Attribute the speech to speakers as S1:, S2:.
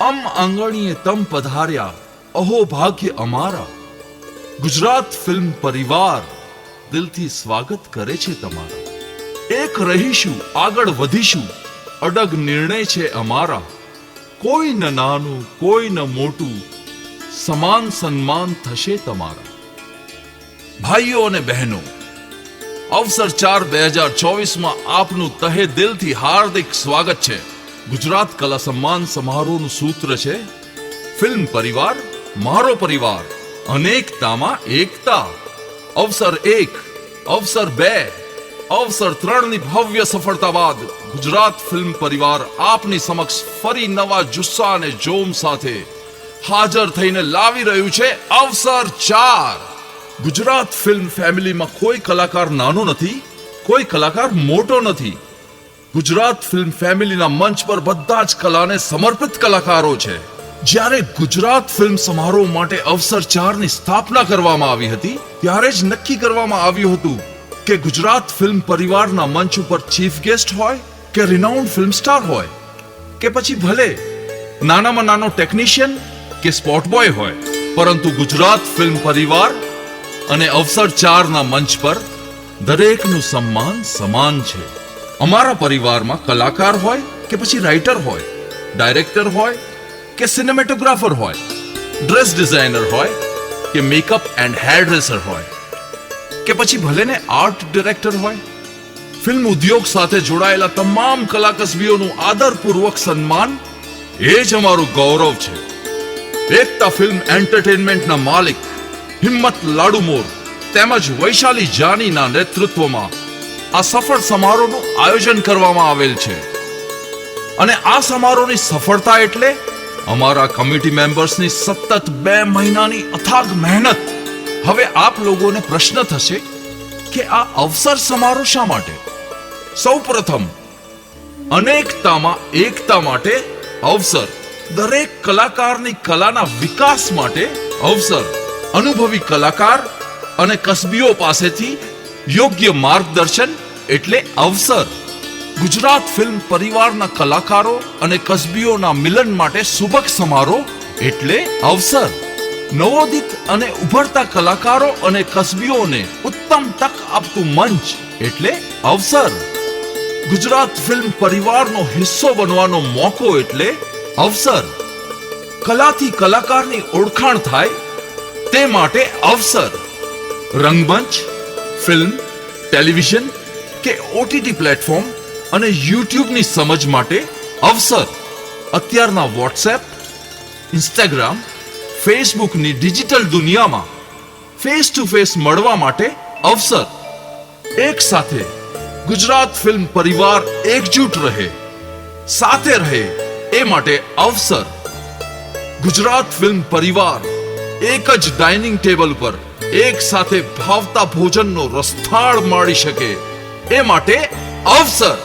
S1: આંગણીએ તમ પધાર્યા, અહો ભાગ્ય અમારા. ગુજરાત ફિલ્મ પરિવાર દિલથી સ્વાગત કરે છે તમારા. એક રહીશું, આગળ વધીશું, અડગ નિર્ણય છે અમારા. કોઈ ન નાનું, કોઈ ન મોટું, સમાન સન્માન થશે તમારા. ભાઈઓ અને બહેનો, અવસર 4-2024 આપનું તહે દિલથી હાર્દિક સ્વાગત છે. ગુજરાત કલા સન્માન સમારોહનું સૂત્ર છે ફિલ્મ પરિવાર, મારો પરિવાર, અનેકતામાં એકતા. અવસર 1, અવસર 2, અવસર 3ની ભવ્ય સફળતા બાદ ગુજરાત ફિલ્મ પરિવાર આપની સમક્ષ ફરી નવા જુસ્સા અને જોમ સાથે હાજર થઈને લાવી રહ્યું છે અવસર 4. ગુજરાત ફિલ્મ ફેમિલીમાં કોઈ કલાકાર નાનો નથી, કોઈ કલાકાર મોટો નથી. ગુજરાત ફિલ્મ ફેમિલીના મંચ પર બધા જ કલાને સમર્પિત કલાકારો છે. જ્યારે ગુજરાત ફિલ્મ સમારોહ માટે અવસર 4ની સ્થાપના કરવામાં આવી હતી, ત્યારે જ નક્કી કરવામાં આવ્યું હતું કે ગુજરાત ફિલ્મ પરિવારના મંચ ઉપર ચીફ ગેસ્ટ હોય કે રિનાઉન્ડ ફિલ્મ સ્ટાર હોય કે પછી ભલે નાનામાં નાનો ટેકનિશિયન કે સ્પોટ બોય હોય, પરંતુ ગુજરાત ફિલ્મ પરિવાર અને અવસર 4ના મંચ પર દરેકનું સન્માન સમાન છે. અમારા પરિવારમાં કલાકાર હોય કે પછી રાઇટર હોય, ડાયરેક્ટર હોય કે સિનેમેટોગ્રાફર હોય, ડ્રેસ ડિઝાઇનર હોય કે મેકઅપ એન્ડ હેર ડ્રેસર હોય કે પછી ભલે ને આર્ટ ડિરેક્ટર હોય, ફિલ્મ ઉદ્યોગ સાથે જોડાયેલા તમામ કલાકસબીઓનું આદરપૂર્વક સન્માન એ જ અમારું ગૌરવ છે. એકતા ફિલ્મ એન્ટરટેનમેન્ટના માલિક હિંમત લાડુમોર તેમજ વૈશાલી જાનીના નેતૃત્વમાં આ સફળ સમારોહનું આયોજન કરવામાં આવેલ છે. અને આ સમારોહની સફળતા એટલે અમારા કમિટી મેમ્બર્સની સતત 2 મહિનાની અથાગ મહેનત. હવે આપ લોકોને પ્રશ્ન થશે કે આ અવસર સમારોહ શા માટે? સૌપ્રથમ, અનેકતામાં એકતા માટે અવસર, દરેક કલાકારની કલાના વિકાસ માટે અવસર, અનુભવી કલાકાર અને કસબીઓ પાસેથી યોગ્ય માર્ગદર્શન એટલે અવસર. ગુજરાત ફિલ્મ પરિવારના કલાકારો અને કસબીઓના મિલન માટે સુબક સમારોહ એટલે અવસર. નવોદિત અને ઉભરતા કલાકારો અને કસબીઓને ઉત્તમ તક આપતું મંચ એટલે અવસર. ગુજરાત ફિલ્મ પરિવારનો હિસ્સો બનવાનો મોકો એટલે અવસર. કલાથી કલાકારની ઓળખાણ થાય તે માટે અવસર. રંગમંચ, ફિલ્મ, ટેલિવિઝન કે ઓટીટી પ્લેટફોર્મ અને યુટ્યુબની સમજ માટે અવસર. અત્યારના વોટ્સએપ, ઇન્સ્ટાગ્રામ, ફેસબુકની ડિજિટલ દુનિયામાં ફેસ ટુ ફેસ મળવા માટે અવસર. એક સાથે ગુજરાત ફિલ્મ પરિવાર એકજૂટ રહે, સાથે રહે એ માટે અવસર. ગુજરાત ફિલ્મ પરિવાર એક જ ડાઇનિંગ ટેબલ પર એક સાથે ભાવતા ભોજનનો રસથાળ માણી શકે એ માટે અવસર.